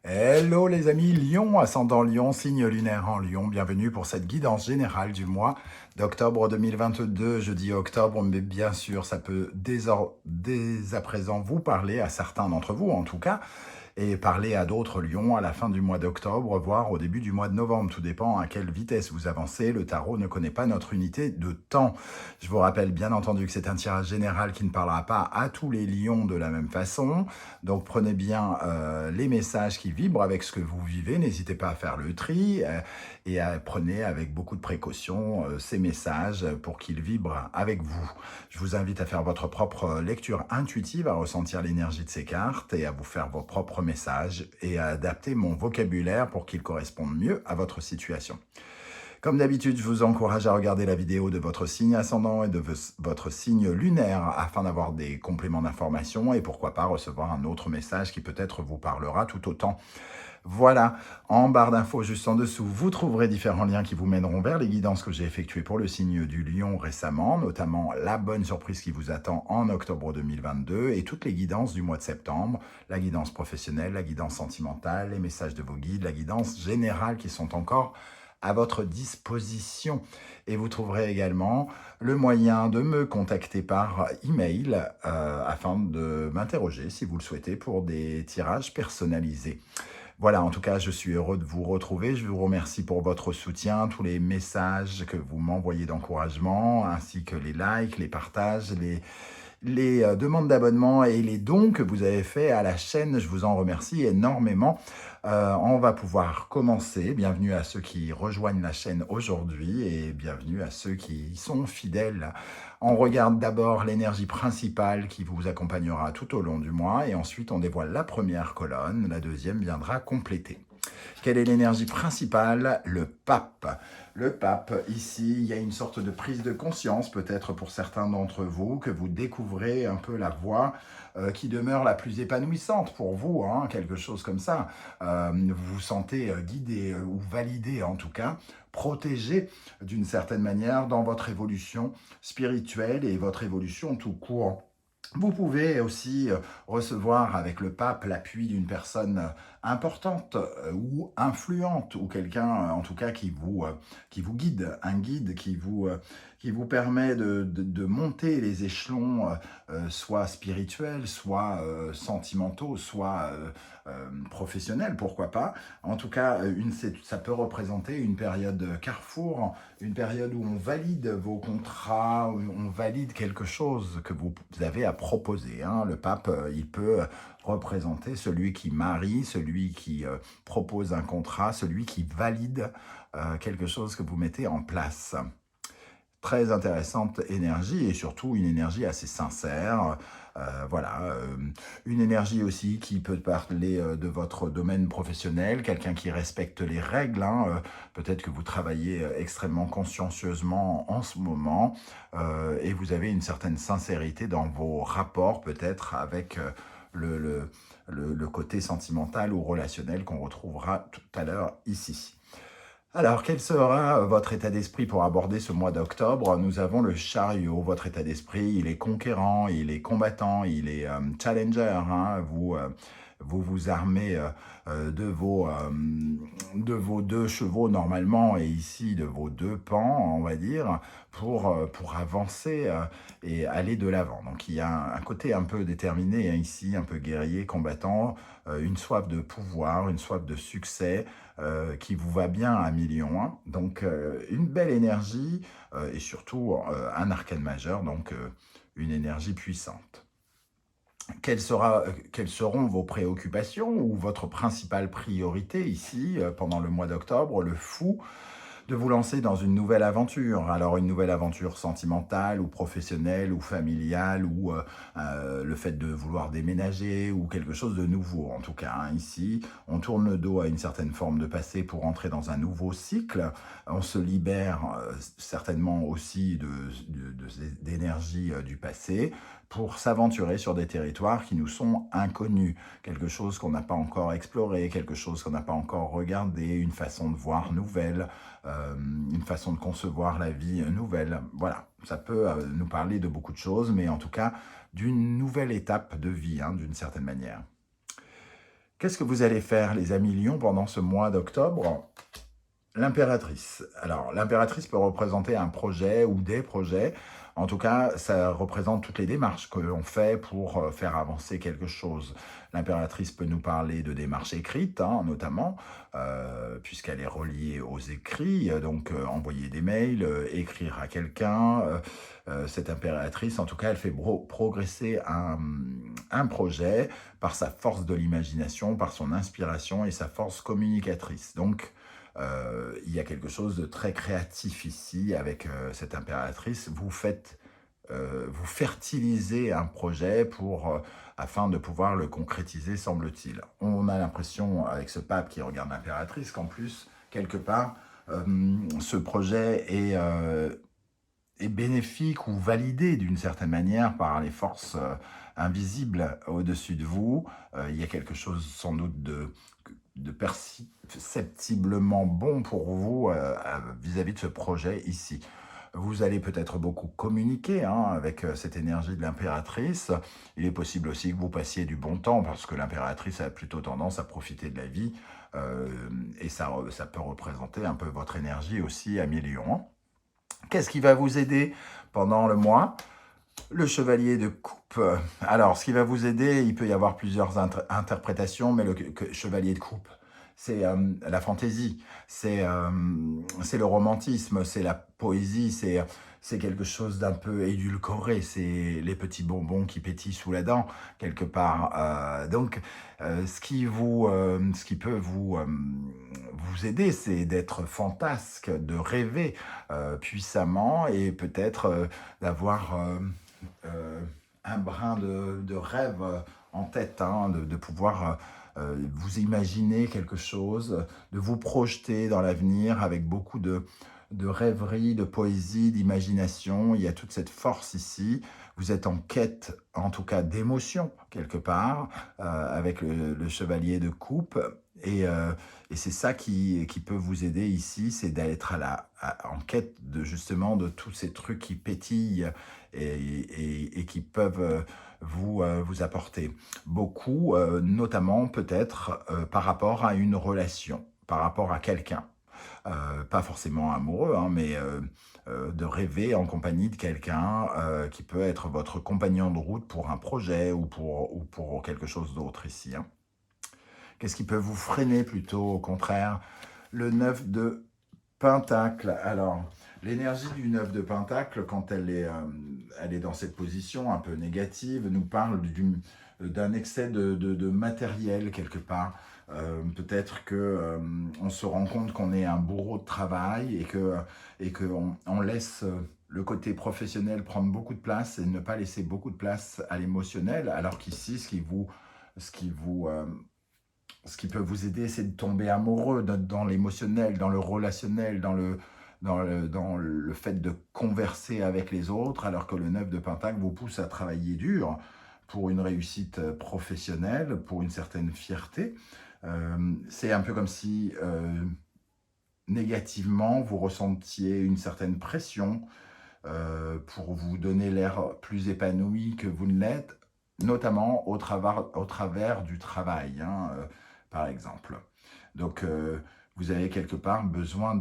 Hello les amis, Lion, ascendant Lion, signe lunaire en Lion. Bienvenue pour cette guidance générale du mois d'octobre 2022. Je dis octobre, mais bien sûr, ça peut dès à présent vous parler, à certains d'entre vous en tout cas, et parler à d'autres lions à la fin du mois d'octobre, voire au début du mois de novembre. Tout dépend à quelle vitesse vous avancez. Le tarot ne connaît pas notre unité de temps. Je vous rappelle bien entendu que c'est un tirage général qui ne parlera pas à tous les lions de la même façon. Donc prenez bien les messages qui vibrent avec ce que vous vivez. N'hésitez pas à faire le tri et prenez avec beaucoup de précaution ces messages pour qu'ils vibrent avec vous. Je vous invite à faire votre propre lecture intuitive, à ressentir l'énergie de ces cartes et à vous faire vos propres messages et à adapter mon vocabulaire pour qu'il corresponde mieux à votre situation. Comme d'habitude, je vous encourage à regarder la vidéo de votre signe ascendant et de votre signe lunaire afin d'avoir des compléments d'information et pourquoi pas recevoir un autre message qui peut-être vous parlera tout autant. Voilà, en barre d'infos juste en dessous, vous trouverez différents liens qui vous mèneront vers les guidances que j'ai effectuées pour le signe du Lion récemment, notamment la bonne surprise qui vous attend en octobre 2022 et toutes les guidances du mois de septembre, la guidance professionnelle, la guidance sentimentale, les messages de vos guides, la guidance générale qui sont encore à votre disposition. Et vous trouverez également le moyen de me contacter par email afin de m'interroger, si vous le souhaitez, pour des tirages personnalisés. Voilà, en tout cas, je suis heureux de vous retrouver. Je vous remercie pour votre soutien, tous les messages que vous m'envoyez d'encouragement, ainsi que les likes, les partages, les demandes d'abonnement et les dons que vous avez fait à la chaîne. Je vous en remercie énormément. On va pouvoir commencer. Bienvenue à ceux qui rejoignent la chaîne aujourd'hui et bienvenue à ceux qui y sont fidèles. On regarde d'abord l'énergie principale qui vous accompagnera tout au long du mois et ensuite on dévoile la première colonne. La deuxième viendra compléter. Quelle est l'énergie principale? Le pape. Le pape, ici, il y a une sorte de prise de conscience, peut-être pour certains d'entre vous, que vous découvrez un peu la voie qui demeure la plus épanouissante pour vous, hein, quelque chose comme ça. Vous vous sentez guidé ou validé en tout cas, protégé d'une certaine manière dans votre évolution spirituelle et votre évolution tout court. Vous pouvez aussi recevoir avec le pape l'appui d'une personne importante ou influente, ou quelqu'un en tout cas qui vous guide, un guide qui vous permet de monter les échelons, soit spirituels, soit sentimentaux, soit professionnels, pourquoi pas. En tout cas, ça peut représenter une période carrefour, une période où on valide vos contrats, où on valide quelque chose que vous avez à proposer. Hein. Le pape, il peut représenter celui qui marie, celui qui propose un contrat, celui qui valide quelque chose que vous mettez en place. Très intéressante énergie et surtout une énergie assez sincère. Voilà, une énergie aussi qui peut parler de votre domaine professionnel, quelqu'un qui respecte les règles. Hein, peut-être que vous travaillez extrêmement consciencieusement en ce moment et vous avez une certaine sincérité dans vos rapports peut-être avec le côté sentimental ou relationnel qu'on retrouvera tout à l'heure ici. Alors, quel sera votre état d'esprit pour aborder ce mois d'octobre? Nous avons le chariot. Votre état d'esprit, il est conquérant, il est combattant, il est challenger. Hein. Vous armez de vos deux chevaux normalement et ici de vos deux pans, on va dire, pour avancer et aller de l'avant. Donc, il y a un côté un peu déterminé hein, ici, un peu guerrier, combattant, une soif de pouvoir, une soif de succès, qui vous va bien à 1 000 000. Donc, une belle énergie et surtout un arcane majeur, donc une énergie puissante. Quelles seront vos préoccupations ou votre principale priorité ici pendant le mois d'octobre? Le fou de vous lancer dans une nouvelle aventure. Alors une nouvelle aventure sentimentale ou professionnelle ou familiale ou le fait de vouloir déménager ou quelque chose de nouveau en tout cas. Hein. Ici, on tourne le dos à une certaine forme de passé pour entrer dans un nouveau cycle. On se libère certainement aussi d'énergie du passé pour s'aventurer sur des territoires qui nous sont inconnus, quelque chose qu'on n'a pas encore exploré, quelque chose qu'on n'a pas encore regardé, une façon de voir nouvelle, une façon de concevoir la vie nouvelle. Voilà, ça peut nous parler de beaucoup de choses, mais en tout cas d'une nouvelle étape de vie, hein, d'une certaine manière. Qu'est-ce que vous allez faire, les amis lions, pendant ce mois d'octobre? L'impératrice. Alors, l'impératrice peut représenter un projet ou des projets. En tout cas, ça représente toutes les démarches que l'on fait pour faire avancer quelque chose. L'impératrice peut nous parler de démarches écrites, hein, notamment, puisqu'elle est reliée aux écrits. Donc, envoyer des mails, écrire à quelqu'un. Cette impératrice, en tout cas, elle fait progresser un projet par sa force de l'imagination, par son inspiration et sa force communicatrice. Donc, il y a quelque chose de très créatif ici avec cette impératrice. Vous fertilisez un projet afin de pouvoir le concrétiser, semble-t-il. On a l'impression, avec ce pape qui regarde l'impératrice, qu'en plus, quelque part, ce projet est bénéfique ou validé d'une certaine manière par les forces invisibles au-dessus de vous. Il y a quelque chose sans doute de perceptiblement bon pour vous vis-à-vis de ce projet ici. Vous allez peut-être beaucoup communiquer avec cette énergie de l'impératrice. Il est possible aussi que vous passiez du bon temps parce que l'impératrice a plutôt tendance à profiter de la vie et ça peut représenter un peu votre énergie aussi, amis lions. Qu'est-ce qui va vous aider pendant le mois? Le chevalier de coupe. Alors, ce qui va vous aider, il peut y avoir plusieurs interprétations, mais le chevalier de coupe, c'est la fantaisie, c'est le romantisme, c'est la poésie, c'est quelque chose d'un peu édulcoré, c'est les petits bonbons qui pétillent sous la dent, quelque part. Donc, ce qui peut vous aider, c'est d'être fantasque, de rêver puissamment et peut-être d'avoir un brin de rêve en tête, de pouvoir vous imaginer quelque chose, de vous projeter dans l'avenir avec beaucoup de rêverie, de poésie, d'imagination. Il y a toute cette force ici. Vous êtes en quête, en tout cas, d'émotion, quelque part, avec le chevalier de coupe. Et c'est ça qui peut vous aider ici, c'est d'être en quête justement de tous ces trucs qui pétillent et qui peuvent vous apporter beaucoup, notamment peut-être par rapport à une relation, par rapport à quelqu'un. Pas forcément amoureux, mais de rêver en compagnie de quelqu'un qui peut être votre compagnon de route pour un projet ou pour quelque chose d'autre ici. Qu'est-ce qui peut vous freiner plutôt, au contraire? Le 9 de Pentacle. Alors, l'énergie du 9 de Pentacle, quand elle est dans cette position un peu négative, nous parle d'un excès de matériel quelque part. Peut-être que on se rend compte qu'on est un bourreau de travail et qu'on laisse le côté professionnel prendre beaucoup de place et ne pas laisser beaucoup de place à l'émotionnel, alors qu'ici, ce qui peut vous aider, c'est de tomber amoureux dans l'émotionnel, dans le relationnel, dans le fait de converser avec les autres, alors que le 9 de Pentacle vous pousse à travailler dur pour une réussite professionnelle, pour une certaine fierté. C'est un peu comme si, négativement, vous ressentiez une certaine pression pour vous donner l'air plus épanoui que vous ne l'êtes, notamment au travers du travail, par exemple. Donc, vous avez quelque part besoin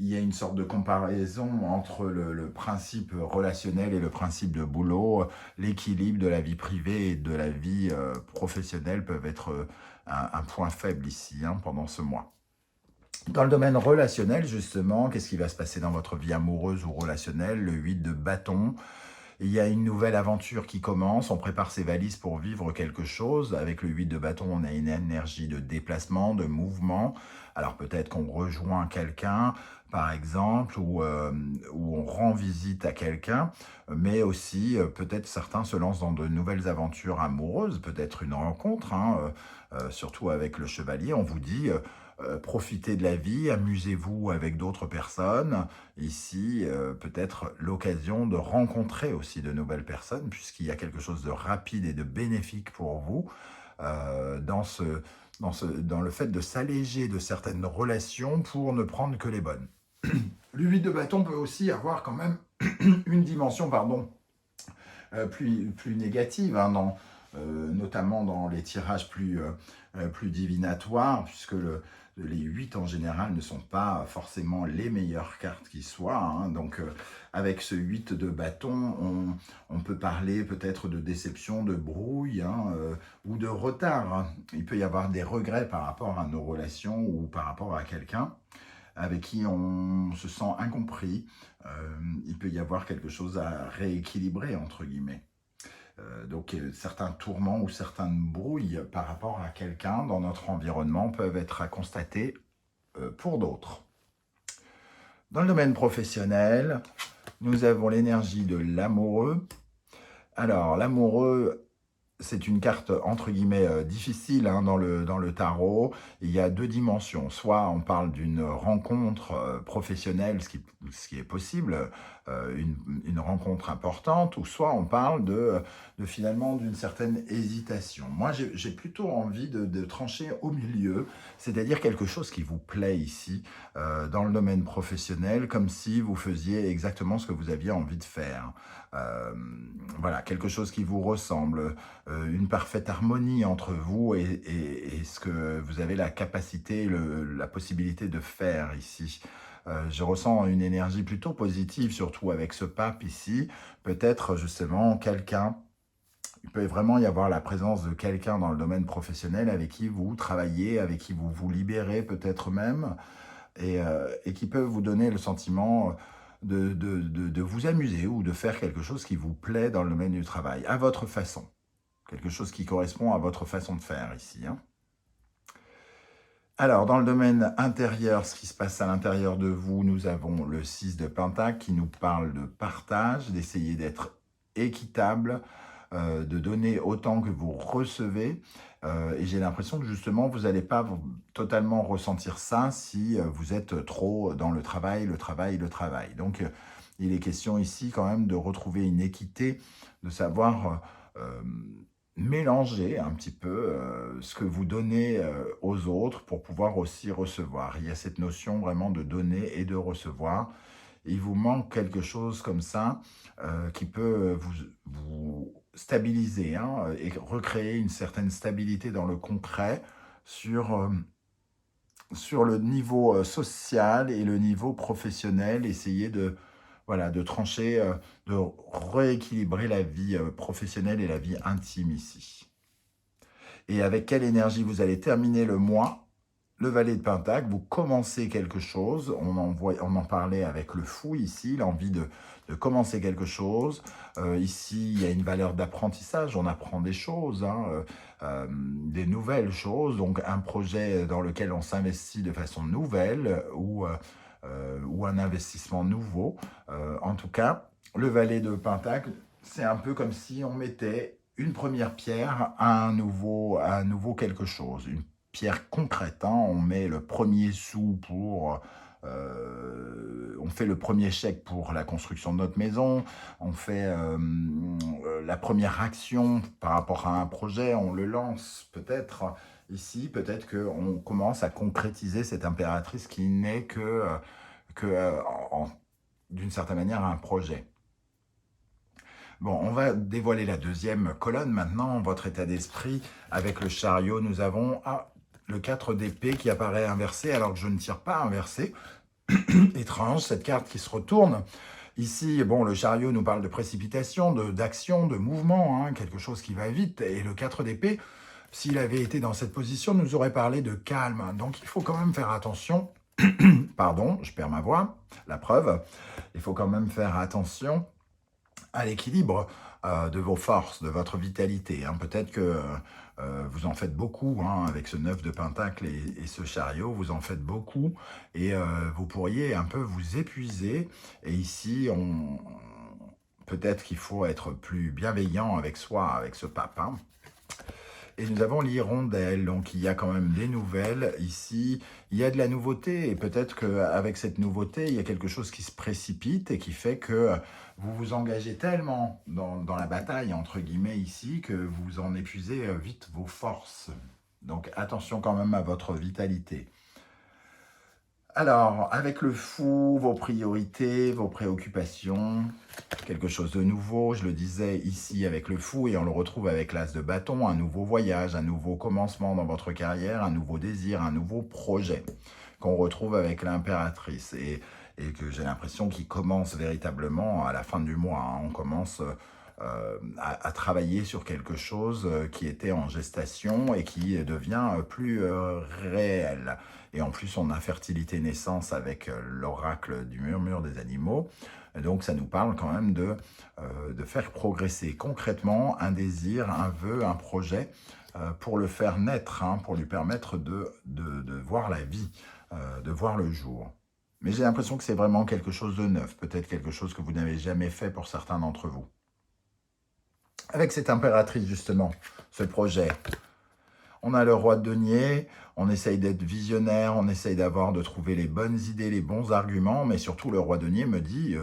il y a une sorte de comparaison entre le principe relationnel et le principe de boulot. L'équilibre de la vie privée et de la vie professionnelle peuvent être un point faible ici, pendant ce mois. Dans le domaine relationnel, justement, qu'est-ce qui va se passer dans votre vie amoureuse ou relationnelle? Le 8 de bâton. Il y a une nouvelle aventure qui commence, on prépare ses valises pour vivre quelque chose. Avec le 8 de bâton, on a une énergie de déplacement, de mouvement. Alors peut-être qu'on rejoint quelqu'un, par exemple, ou on rend visite à quelqu'un, mais aussi peut-être certains se lancent dans de nouvelles aventures amoureuses, peut-être une rencontre, surtout avec le chevalier. On vous dit... profitez de la vie, amusez-vous avec d'autres personnes. Ici, peut-être l'occasion de rencontrer aussi de nouvelles personnes, puisqu'il y a quelque chose de rapide et de bénéfique pour vous dans le fait de s'alléger de certaines relations pour ne prendre que les bonnes. Le 8 de bâton peut aussi avoir quand même une dimension, plus négative, notamment dans les tirages plus divinatoires, puisque les 8 en général ne sont pas forcément les meilleures cartes qui soient. Hein. Donc avec ce 8 de bâton, on peut parler peut-être de déception, de brouille hein, ou de retard. Hein. Il peut y avoir des regrets par rapport à nos relations ou par rapport à quelqu'un avec qui on se sent incompris. Il peut y avoir quelque chose à rééquilibrer, entre guillemets. Donc certains tourments ou certaines brouilles par rapport à quelqu'un dans notre environnement peuvent être à constater pour d'autres. Dans le domaine professionnel, nous avons l'énergie de l'amoureux. Alors l'amoureux, c'est une carte entre guillemets difficile hein, dans le tarot. Il y a 2 dimensions. Soit on parle d'une rencontre professionnelle, ce qui est possible, une rencontre importante, ou soit on parle de finalement d'une certaine hésitation. Moi, j'ai plutôt envie de trancher au milieu, c'est-à-dire quelque chose qui vous plaît ici, dans le domaine professionnel, comme si vous faisiez exactement ce que vous aviez envie de faire. Voilà, quelque chose qui vous ressemble, une parfaite harmonie entre vous et ce que vous avez la capacité, la possibilité de faire ici. Je ressens une énergie plutôt positive, surtout avec ce pape ici. Peut-être justement quelqu'un, il peut vraiment y avoir la présence de quelqu'un dans le domaine professionnel avec qui vous travaillez, avec qui vous vous libérez peut-être même, et qui peut vous donner le sentiment de vous amuser ou de faire quelque chose qui vous plaît dans le domaine du travail, à votre façon. Quelque chose qui correspond à votre façon de faire ici. Hein. Alors, dans le domaine intérieur, ce qui se passe à l'intérieur de vous, nous avons le 6 de Pentacle qui nous parle de partage, d'essayer d'être équitable, de donner autant que vous recevez. Et j'ai l'impression que justement, vous n'allez pas totalement ressentir ça si vous êtes trop dans le travail. Donc, il est question ici quand même de retrouver une équité, de savoir mélanger un petit peu ce que vous donnez aux autres pour pouvoir aussi recevoir. Il y a cette notion vraiment de donner et de recevoir. Il vous manque quelque chose comme ça qui peut vous stabiliser hein, et recréer une certaine stabilité dans le concret sur le niveau social et le niveau professionnel, essayer de trancher, de rééquilibrer la vie professionnelle et la vie intime ici. Et avec quelle énergie vous allez terminer le mois? Le valet de Pentacle, vous commencez quelque chose, on en parlait avec le fou ici, l'envie de commencer quelque chose. Ici, il y a une valeur d'apprentissage, on apprend des choses, hein, des nouvelles choses, donc un projet dans lequel on s'investit de façon nouvelle ou un investissement nouveau. En tout cas, le valet de Pentacle, c'est un peu comme si on mettait une première pierre à un nouveau quelque chose, une pierre concrète. Hein. On met le premier sou pour... on fait le premier chèque pour la construction de notre maison, on fait la première action par rapport à un projet, on le lance peut-être ici, peut-être qu'on commence à concrétiser cette impératrice qui n'est que d'une certaine manière un projet. Bon, on va dévoiler la deuxième colonne maintenant, votre état d'esprit. Avec le chariot, nous avons le 4 d'épée qui apparaît inversé alors que je ne tire pas inversé. Étrange, cette carte qui se retourne. Ici, bon, le chariot nous parle de précipitation, d'action, de mouvement, hein, quelque chose qui va vite. Et le 4 d'épée, s'il avait été dans cette position, nous aurait parlé de calme. Donc, il faut quand même faire attention. Pardon, je perds ma voix, la preuve. Il faut quand même faire attention à l'équilibre de vos forces, de votre vitalité. Hein. Peut-être que vous en faites beaucoup, hein, avec ce 9 de Pentacle et ce chariot, vous en faites beaucoup, et vous pourriez un peu vous épuiser. Et ici, peut-être qu'il faut être plus bienveillant avec soi, avec ce pape. Hein. Et nous avons l'hirondelle, donc il y a quand même des nouvelles ici, il y a de la nouveauté, et peut-être qu'avec cette nouveauté, il y a quelque chose qui se précipite et qui fait que vous vous engagez tellement dans la bataille, entre guillemets, ici, que vous en épuisez vite vos forces. Donc attention quand même à votre vitalité. Alors, avec le fou, vos priorités, vos préoccupations, quelque chose de nouveau, je le disais ici avec le fou, et on le retrouve avec l'as de bâton, un nouveau voyage, un nouveau commencement dans votre carrière, un nouveau désir, un nouveau projet, qu'on retrouve avec l'impératrice, et que j'ai l'impression qu'il commence véritablement à la fin du mois, hein. On commence à travailler sur quelque chose qui était en gestation et qui devient plus réel. Et en plus, on a fertilité naissance avec l'oracle du murmure des animaux. Donc, ça nous parle quand même de faire progresser concrètement un désir, un vœu, un projet pour le faire naître, hein, pour lui permettre de voir la vie, de voir le jour. Mais j'ai l'impression que c'est vraiment quelque chose de neuf, peut-être quelque chose que vous n'avez jamais fait pour certains d'entre vous. Avec cette impératrice, justement, ce projet, on a le roi de denier, on essaye d'être visionnaire, on essaye de trouver les bonnes idées, les bons arguments, mais surtout le roi de denier me dit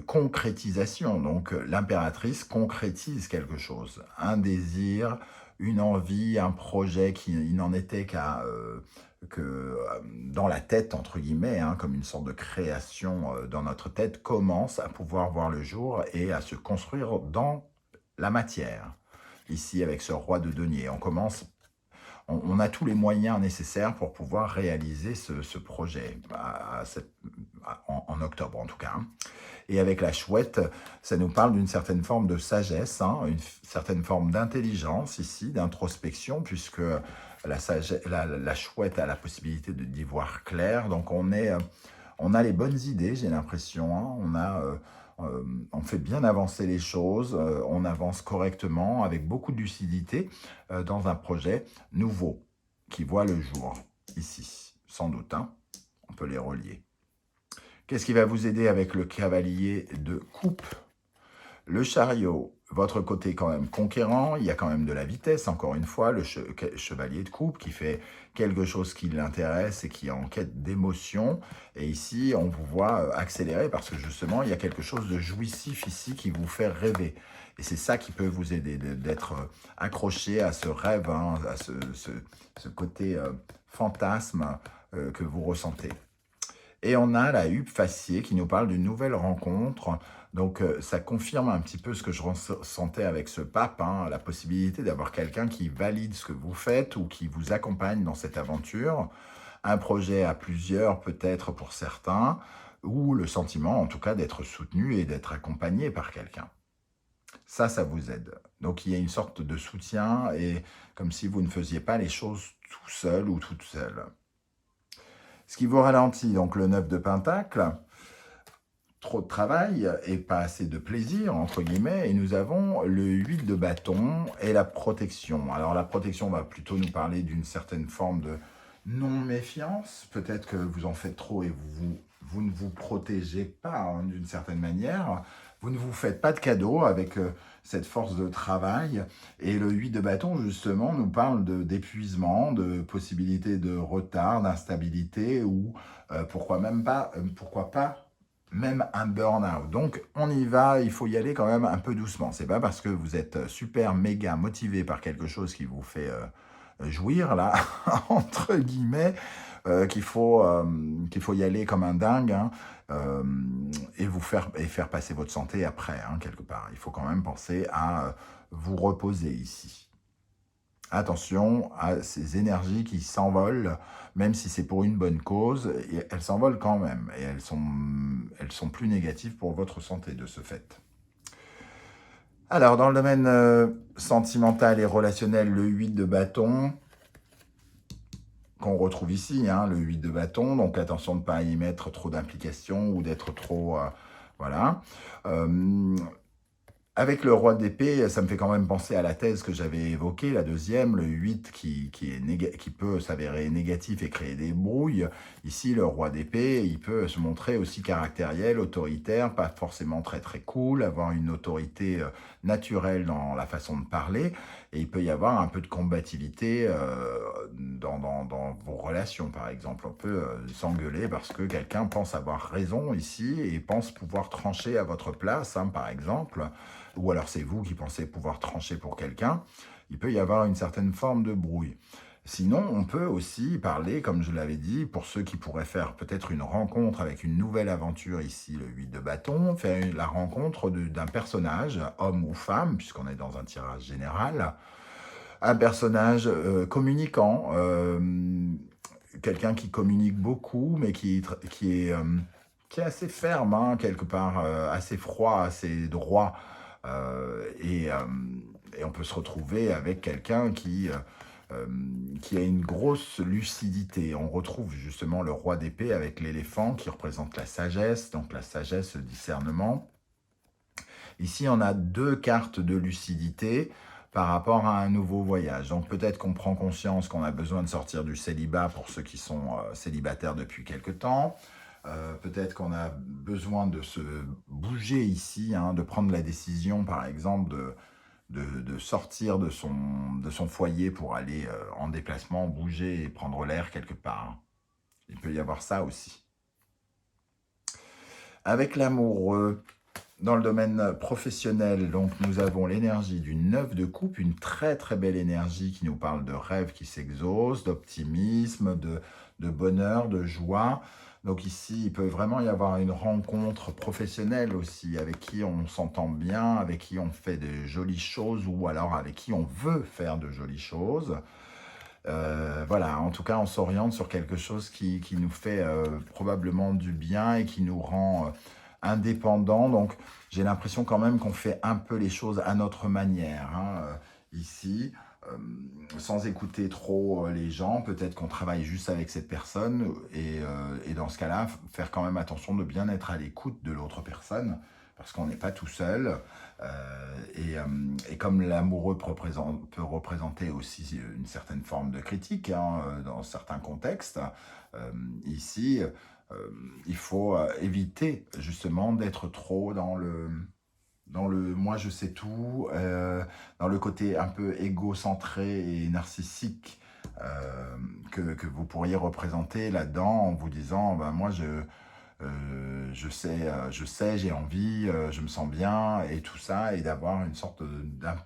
concrétisation. Donc l'impératrice concrétise quelque chose, un désir, une envie, un projet qui n'en était que dans la tête, entre guillemets, hein, comme une sorte de création dans notre tête, commence à pouvoir voir le jour et à se construire dans la matière. Ici, avec ce roi de denier, on a tous les moyens nécessaires pour pouvoir réaliser ce projet, en octobre en tout cas. Et avec la chouette, ça nous parle d'une certaine forme de sagesse, hein, une certaine forme d'intelligence ici, d'introspection, puisque la chouette a la possibilité d'y voir clair. Donc on a les bonnes idées, j'ai l'impression, hein, on fait bien avancer les choses, on avance correctement, avec beaucoup de lucidité, dans un projet nouveau, qui voit le jour, ici, sans doute, hein, on peut les relier. Qu'est-ce qui va vous aider avec le cavalier de coupe? Le chariot, votre côté quand même conquérant, il y a quand même de la vitesse, encore une fois, le chevalier de coupe qui fait quelque chose qui l'intéresse et qui est en quête d'émotion. Et ici, on vous voit accélérer parce que justement, il y a quelque chose de jouissif ici qui vous fait rêver. Et c'est ça qui peut vous aider, d'être accroché à ce rêve, hein, à ce côté fantasme que vous ressentez. Et on a la huppe faciée qui nous parle d'une nouvelle rencontre. Donc, ça confirme un petit peu ce que je ressentais avec ce pape, hein, la possibilité d'avoir quelqu'un qui valide ce que vous faites ou qui vous accompagne dans cette aventure. Un projet à plusieurs, peut-être pour certains, ou le sentiment, en tout cas, d'être soutenu et d'être accompagné par quelqu'un. Ça vous aide. Donc, il y a une sorte de soutien et comme si vous ne faisiez pas les choses tout seul ou toute seule. Ce qui vous ralentit, donc le 9 de Pentacle, trop de travail et pas assez de plaisir, entre guillemets, et nous avons le 8 de bâton et la protection. Alors la protection va plutôt nous parler d'une certaine forme de non-méfiance, peut-être que vous en faites trop et vous ne vous protégez pas, hein, d'une certaine manière, vous ne vous faites pas de cadeaux avec cette force de travail, et le 8 de bâton justement nous parle d'épuisement, de possibilité de retard, d'instabilité, ou pourquoi pas même un burn-out. Donc on y va, il faut y aller quand même un peu doucement. C'est pas parce que vous êtes super méga motivé par quelque chose qui vous fait jouir là, entre guillemets, qu'il faut y aller comme un dingue, hein, et faire passer votre santé après, hein, quelque part. Il faut quand même penser à vous reposer ici. Attention à ces énergies qui s'envolent, même si c'est pour une bonne cause, et elles s'envolent quand même, et elles sont plus négatives pour votre santé de ce fait. Alors, dans le domaine sentimental et relationnel, le 8 de bâton, qu'on retrouve ici, hein, le 8 de bâton, donc attention de ne pas y mettre trop d'implications ou d'être trop... voilà. Avec le roi d'épée, ça me fait quand même penser à la thèse que j'avais évoquée, la deuxième, le 8 qui peut s'avérer négatif et créer des brouilles. Ici, le roi d'épée, il peut se montrer aussi caractériel, autoritaire, pas forcément très très cool, avoir une autorité naturelle dans la façon de parler, et il peut y avoir un peu de combativité dans vos relations, par exemple. On peut s'engueuler parce que quelqu'un pense avoir raison ici et pense pouvoir trancher à votre place, hein, par exemple. Ou alors c'est vous qui pensez pouvoir trancher pour quelqu'un, il peut y avoir une certaine forme de brouille. Sinon, on peut aussi parler, comme je l'avais dit, pour ceux qui pourraient faire peut-être une rencontre avec une nouvelle aventure ici, le 8 de bâton, faire la rencontre d'un personnage, homme ou femme, puisqu'on est dans un tirage général, un personnage communicant, quelqu'un qui communique beaucoup, mais qui est assez ferme, hein, quelque part, assez froid, assez droit. Et on peut se retrouver avec quelqu'un qui a une grosse lucidité. On retrouve justement le roi d'épée avec l'éléphant qui représente la sagesse, donc la sagesse, le discernement. Ici, on a deux cartes de lucidité par rapport à un nouveau voyage. Donc peut-être qu'on prend conscience qu'on a besoin de sortir du célibat pour ceux qui sont célibataires depuis quelque temps. Peut-être qu'on a besoin de se bouger ici, hein, de prendre la décision, par exemple, de sortir de son foyer pour aller en déplacement, bouger et prendre l'air quelque part. Il peut y avoir ça aussi. Avec l'amoureux, dans le domaine professionnel, donc nous avons l'énergie du 9 de coupe, une très très belle énergie qui nous parle de rêves qui s'exaucent, d'optimisme, de bonheur, de joie. Donc ici, il peut vraiment y avoir une rencontre professionnelle aussi, avec qui on s'entend bien, avec qui on fait de jolies choses, ou alors avec qui on veut faire de jolies choses. Voilà, en tout cas, on s'oriente sur quelque chose qui nous fait probablement du bien et qui nous rend indépendants. Donc, j'ai l'impression quand même qu'on fait un peu les choses à notre manière, hein, ici. Sans écouter trop les gens, peut-être qu'on travaille juste avec cette personne et dans ce cas-là, faire quand même attention de bien être à l'écoute de l'autre personne parce qu'on n'est pas tout seul et comme l'amoureux peut représenter aussi une certaine forme de critique hein, dans certains contextes, ici, il faut éviter justement d'être trop dans le moi je sais tout, dans le côté un peu égocentré et narcissique que vous pourriez représenter là-dedans en vous disant ben, moi je sais, j'ai envie, je me sens bien et tout ça, et d'avoir une sorte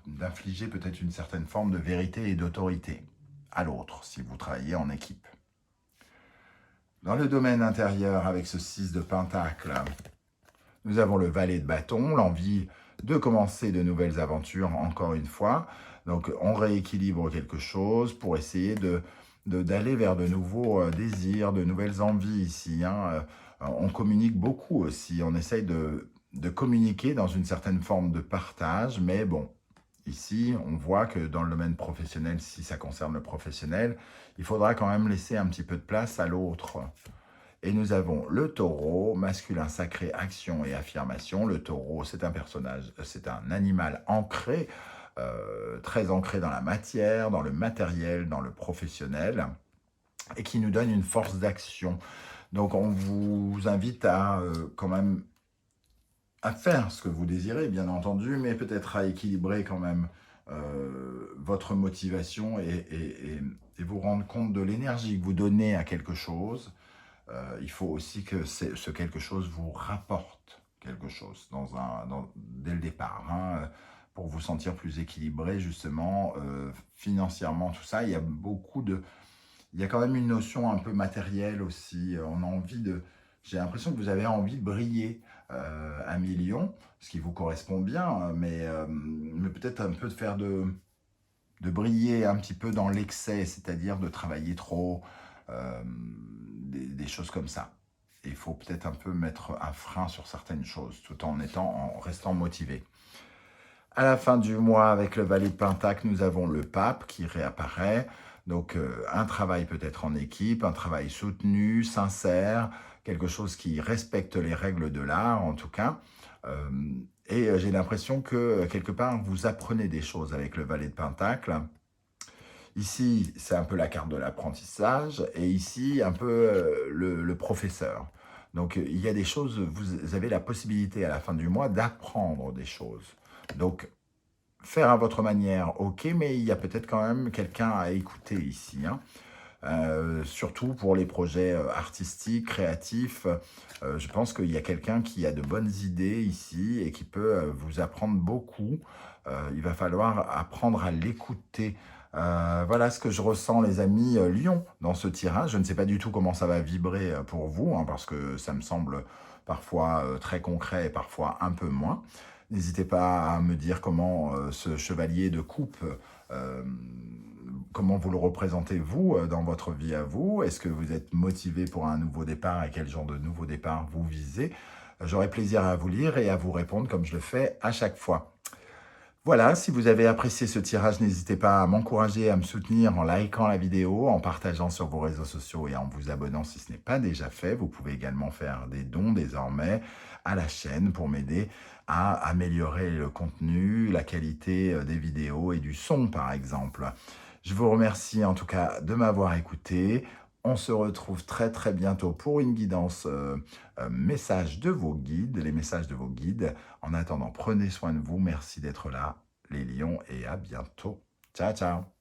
d'infliger peut-être une certaine forme de vérité et d'autorité à l'autre si vous travaillez en équipe. Dans le domaine intérieur, avec ce 6 de pentacle, nous avons le valet de bâton, l'envie de commencer de nouvelles aventures, encore une fois. Donc, on rééquilibre quelque chose pour essayer d'aller vers de nouveaux désirs, de nouvelles envies ici. Hein. On communique beaucoup aussi, on essaye de communiquer dans une certaine forme de partage, mais bon, ici, on voit que dans le domaine professionnel, si ça concerne le professionnel, il faudra quand même laisser un petit peu de place à l'autre. Et nous avons le taureau, masculin sacré, action et affirmation. Le taureau, c'est un personnage, c'est un animal ancré, très ancré dans la matière, dans le matériel, dans le professionnel, et qui nous donne une force d'action. Donc on vous invite à quand même à faire ce que vous désirez, bien entendu, mais peut-être à équilibrer quand même votre motivation et vous rendre compte de l'énergie que vous donnez à quelque chose. Il faut aussi que ce quelque chose vous rapporte quelque chose dès le départ, hein, pour vous sentir plus équilibré, justement, financièrement, tout ça. Il y a quand même une notion un peu matérielle aussi. On a envie j'ai l'impression que vous avez envie de briller à million, ce qui vous correspond bien, hein, mais peut-être un peu de briller un petit peu dans l'excès, c'est-à-dire de travailler trop, des choses comme ça. Et il faut peut-être un peu mettre un frein sur certaines choses, tout en restant motivé. À la fin du mois, avec le valet de Pentacle, nous avons le pape qui réapparaît. Donc un travail peut-être en équipe, un travail soutenu, sincère, quelque chose qui respecte les règles de l'art en tout cas. Et j'ai l'impression que quelque part, vous apprenez des choses avec le valet de Pentacle. Ici, c'est un peu la carte de l'apprentissage, et ici, un peu le professeur. Donc, il y a des choses, vous avez la possibilité à la fin du mois d'apprendre des choses. Donc, faire à votre manière, ok, mais il y a peut-être quand même quelqu'un à écouter ici. Hein. Surtout pour les projets artistiques, créatifs. Je pense qu'il y a quelqu'un qui a de bonnes idées ici et qui peut vous apprendre beaucoup. Il va falloir apprendre à l'écouter Voilà ce que je ressens, les amis, lion, dans ce tirage. Je ne sais pas du tout comment ça va vibrer pour vous, hein, parce que ça me semble parfois très concret et parfois un peu moins. N'hésitez pas à me dire comment ce chevalier de coupe, euh, comment vous le représentez vous dans votre vie à vous. Est-ce que vous êtes motivé pour un nouveau départ et quel genre de nouveau départ vous visez? J'aurai plaisir à vous lire et à vous répondre comme je le fais à chaque fois. Voilà, si vous avez apprécié ce tirage, n'hésitez pas à m'encourager, à me soutenir en likant la vidéo, en partageant sur vos réseaux sociaux et en vous abonnant si ce n'est pas déjà fait. Vous pouvez également faire des dons désormais à la chaîne pour m'aider à améliorer le contenu, la qualité des vidéos et du son par exemple. Je vous remercie en tout cas de m'avoir écouté. On se retrouve très très bientôt pour une guidance message de vos guides, les messages de vos guides. En attendant, prenez soin de vous. Merci d'être là, les lions, et à bientôt. Ciao, ciao.